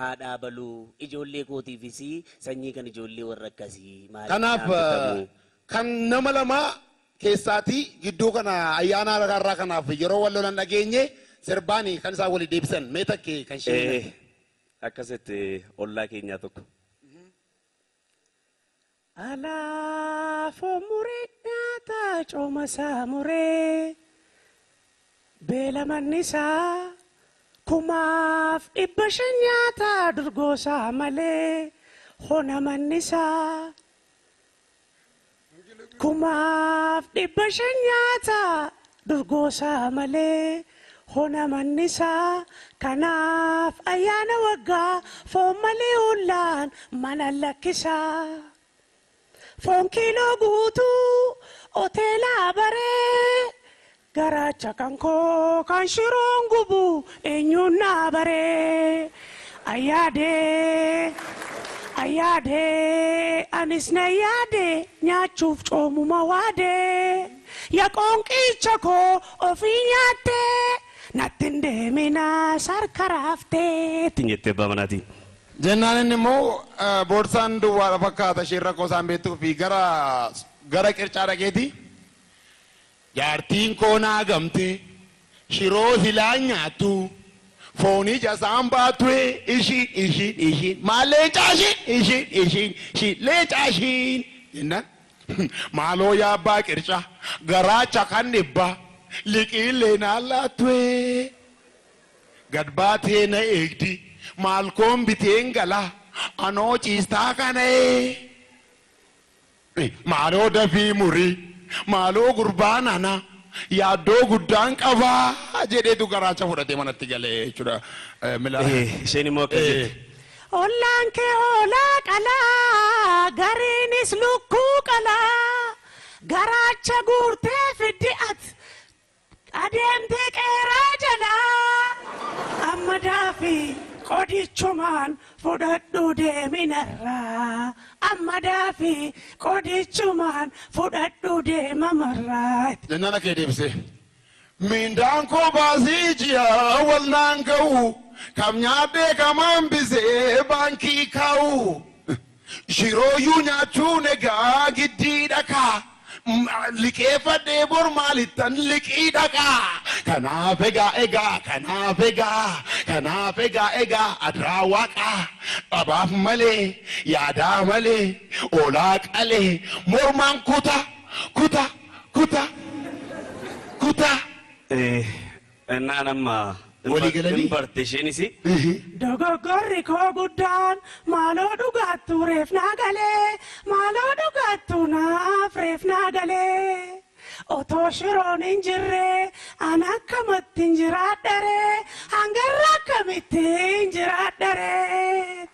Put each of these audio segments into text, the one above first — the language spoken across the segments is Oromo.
haadhaa baluu ijoollee kootiifis sanyii kan ijoollee warra akkasii maal kanaaf kan nama lama keessaati gidduu kana ayyaana irraa kanaaf yeroo wal lolan dhageenye sirbaani kan isaa walii deebisan mee takkee kan shee akkasitti ollaa keenyaa tokko alaafoo muree nyaata cooma isaa muree beela mannisaa kumaaf 500 nyaata durgoosaa malee hona mannisaa kumaaf 500 nyaata durgoosaa malee hona mannisaa kanaaf ayyaana waggaa foon malee hullaan mana lakkisaa foon kiiloo guutuu hoteelaa baree garaacha kan koo kan shiroon gubu eenyuun naa baree ayyaadee anis na yaade nyaachuuf coomuma waadee yaa qoonqicha koo ofii nyaattee nattin deeminaa sarka raaftee tinjettee bamanaatiin. Jennaan inni immoo boorsaan duwwaadha fakkaata isheen rakkoo isaan beektuu fi gara qircaa dhageeti. Jaartiin koo naa gamte shiroo silaa nyaattu foonii jasaan baatue ishiin maal leecaashiin leecaashiin jennaan maaloo yaabbaa qircaa garaacha kan dhibba liqiillee naan laattue gad baatee na eegdi maalkoon biteen galaa anoo ciistaa kana'ee maaloo dafii murii. Maaloo gurbaan ana yaaddoo guddaan qabaa jedheetu garaacha fudhatee manatti galee jechuudha. Isheen immoo akkasitti. Ollaan kee hoolaa qalaa gariinis lukkuu qalaa garaacha guurtee fiddi ati adeemtee qeeraa jalaa amma daafii qodichumaan fudhadhu deeminarraa amma daafii qodichumaan fudhadhu deemamarraa. Jennaan akka deebisee mindaan koo baasii ji'a wal naan ga'u kam nyaadhee kamaan bisee baankii kaa'u shirooyyuu nyaachuun egaa giddii dhakaa. Liqeeffadhee bor maalittan liqii dhaqaa kanaaf egaa adraa waaqaa dhabaaf malee yaadaa malee olaa qalee mormaan kuta. Naan amma waliigalanii imparteesheenis dogoggorri koo guddaan maaloo dhugaattu reef naa galee maaloo dhugaattu naaf reef naa galee otoo shiroon hin jirre an akkamittiin jiraadharee hangarra akkamittiin jiraadharee.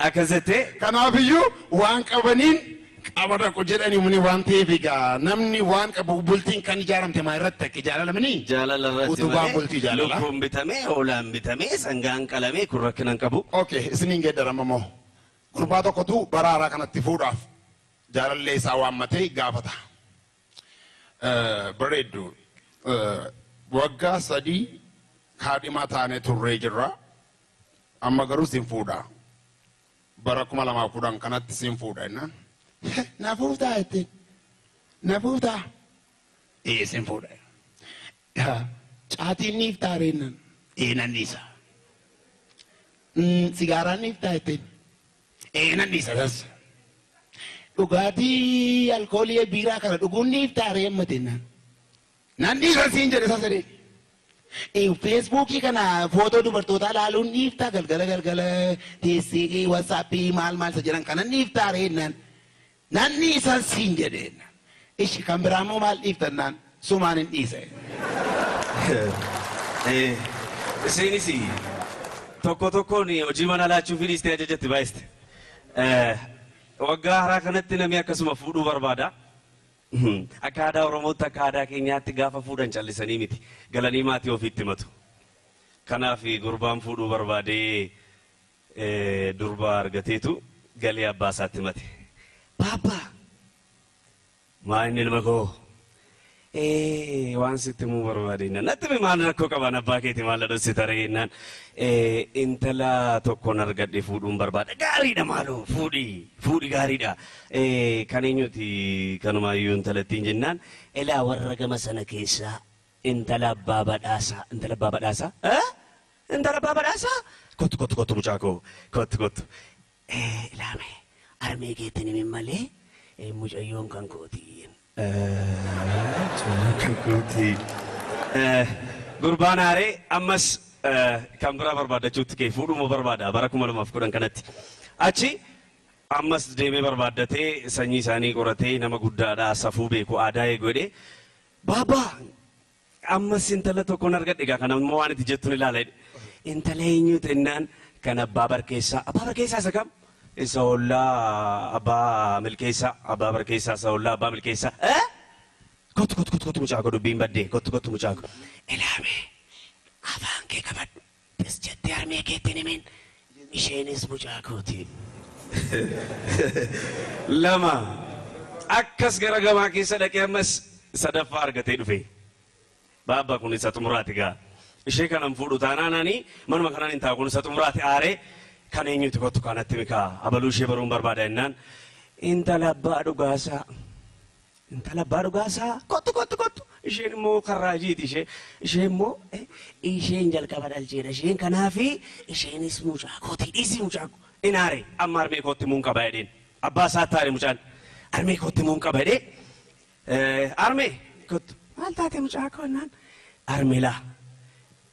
Akkasitti kanaafiyyuu waan qabaniin abada ko jedhani muni waan ta'eef egaa namni waan qabu bultiin kan ijaaramte maa irratti akka jaalalanii jaalalirratti utubaan bultii jaalala lukkuun bitamee hoolaan bitamee sangaan qalamee kun rakkinan qabu. Okay isiniin geeddarama moo gurbaa tokkotu baraaraa kanatti fuudhaaf jaalallee isaa waammatee gaafata. Bareeddu waggaa 3 kaadhimaa taanee turree jirra amma garuu sin fuudha bara 2010 kanatti sin fuudha jennaan. Nafuutaa ittiin nafuutaa sin fuudha caatiin niif taareennan nanniisa sigaaraan niif taa ittiin nanniisa sas dhugaatii alkoolii biiraa kana dhuguun niif taaree ammatennaan nanniisa siin jedhe sasadee Feesbuukii kana footoo dubartootaa laaluun niif taa galgala teessee watsaappii maal isa jedhan kana niif taareennan nanni isaan siin jedheen ishi kan biraamoo maal dhiiftannaan sumaan hin dhiise. Isheenis tokkoon hojii mana laachuuf dhiistee ajajatti baay'iste. Waggaa haaraa kanatti namni akkasuma fuudhuu barbaada. Akka aadaa Oromootti akka aadaa keenyaatti gaafa fuudhan callisanii miti galanii maatii ofiitti himatu. Kanaaf gurbaan fuudhuu barbaadee durbaa argateetu galee abbaa isaatti himate. Papa, main ilma koo waan sitti muu barbaadinna natti maal rakkoo qaban abbaa keeti maal dhossi tareennaan intala tokkoon argadhe fuudhuun barbaada gaariidha maaloo fuudhi gaariidha kan eenyuti kanumaayyuu intalattiin jennaan elaa warra gama sana keessaa intala abbaa badhaasaa intala abbaa badhaasaa kottu mucaakoo kottu ilaame armee keetti nimin malee mucayyoon kan kootiin. Gurbaan haaree ammas kan biraa barbaadachuutti kee fuudhuma barbaada bara 2010 kanatti achi ammas deemee barbaaddatee sanyii isaanii qoratee nama guddaadhaa safuu beeku aadaa eegodhe baabaa ammas intala tokkoon argadhe egaa kana immoo waan itti jettuun ilaala intala eenyu tennaan kan abbaa barkeessaa isa kam isa ollaa abbaa milkeessaa abbaa barkeessaa isa ollaa abbaa milkeessaa kottu mucaako dubbiin baddee kottu mucaako ilaame afaan kee qabadhu bes jettee harmee keetti nimin isheenis mucaakooti lama akkas gara gamaa keessa dhaqee ammas sadaffaa argatee dhufe baabba kun isa xumuraati gaa ishee kanan fuudhu taanaananii manuma kanaan hin taa'u kun isa xumuraati aaree kan eenyuti kottu kanatti mikaa abaluu ishee baruun barbaada jennaan intala abbaa dhugaasaa kottu isheen immoo karraajiiti ishee immoo isheen jalqaba dhalcheedha isheen kanaafi isheenis mucaakooti dhiisii mucaako inaare amma armee kootti muun qaba jedheen abbaa isaa taa'e mucaan armee kootti muun qaba jedhee armee kottu maal taate mucaakoo jennaan armeelaa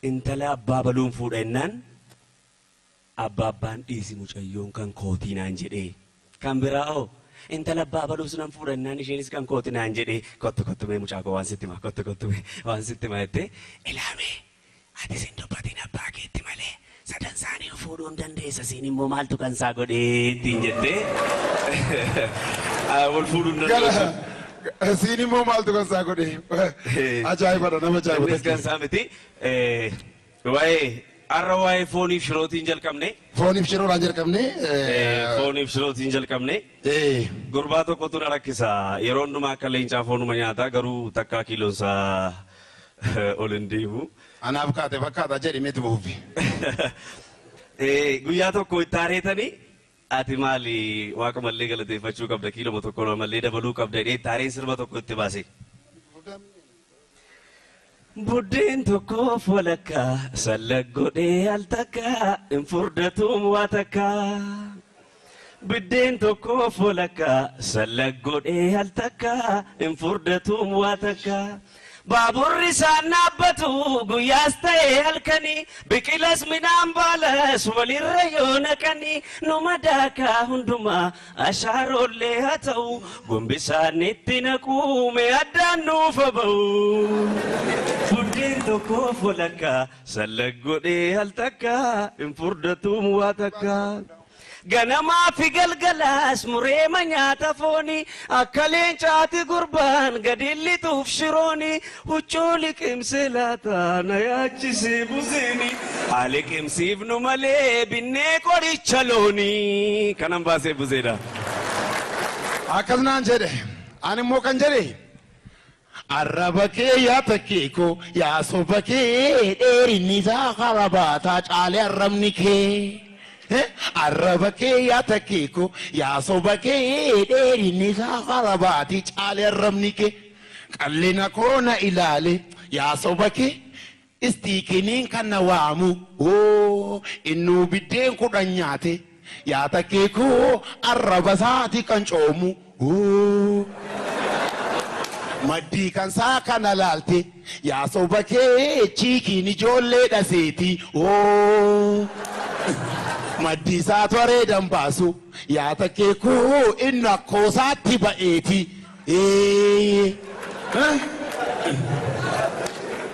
intala abbaa baluun fuudha jennaan abbaan dhiisi mucayyoon kan kootii naan jedhee kan biraa'oo intala abbaa baluus nan fuudha jennaan isheenis kan kootii naan jedhee kottu mee mucaakoo waan sitti maa kottu mee waan sitti maa jettee ilaame ati sin dubbatiin abbaa keetti malee sadan isaanii fuudhuu hin dandeessa siin immoo maaltu kan isaa godhee ittiin jettee wal fuudhuu hin dandeessu. Siin immoo maaltu kan isaa godhee ajaa'ibadha nama ajaa'ibadha. Kan isaa miti waa'ee arra waa'ee fooniif shirootiin jalqabne. Fooniif shiroodhaan jalqabne. Fooniif shirootiin jalqabne. Gurbaa tokkotu na rakkisa yeroo hundumaa akka leencaa foonuma nyaataa garuu takkaa kiiloonsaa ol hin deemu. Anaaf kaate fakkaata jedhi miti buufi. Guyyaa tokko itti aareetanii ati maali waaqa mallee galateeffachuu qabda kiiloma tokko mallee dabaluu qabda jedhee itti aareen sirba tokko itti baase. Buddeen tokko walakka salaggodhee al takka hin furdatuun waa takka. Buddeen tokko walakka salaggodhee al takka hin furdatuun waa takka. Baaburri isaan dhaabbatu guyyaas ta'ee halkanii biqilas midhaan baalas walirra yoo naqanii numa daakaa hundumaa ashaarollee haa ta'u gombisaan itti naquu mee addaan nuufa ba'u. Buddeen tokko walakka salaggodhee al takka hin furdatuun waa takka. Ganamaa fi galgalaas mureema nyaata fooni akka leencaati gurbaan gadi lixuuf shirooni huccuu liqimsee laata na yaachisee buzeeni haa liqimsiifnu malee binnee qoricha loonii kanan baasee buzeedha. Akkas naan jedhe ani immoo kan jedhe arraba kee yaa takkee koo yaa soba kee dheerinni isaa karabaataa caalee arrabni kee. Arraba kee yaa takkee koo yaa soba kee dheerinni isaa karabaati caalee arrabni kee qallina koo na ilaale yaa soba kee istiikiniin kan na waamu innuu biddeen 10 nyaate yaa takkee koo arraba isaati kan coomu maddii kan saa kana laalte yaa soba kee chiikiin ijoollee dhaseeti maddii isaa toreedan baasu yaa takkee koo inni akkoosaatti ba'eeti.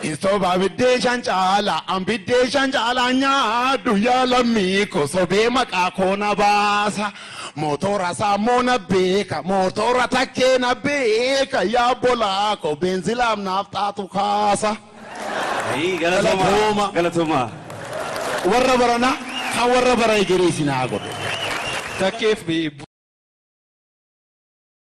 Istoba biddeen 5 caala an biddeen 5 caala nyaaddu yaa lammii ko sobee maqaa koo na baasa. Motora saammoo na beeka motora takkee na beeka yaa bolaa ko benzilaam naaf taatu kaasa. Galatoomaa. Warra barana kan warra bara egeree sinaa godhe. Takkeef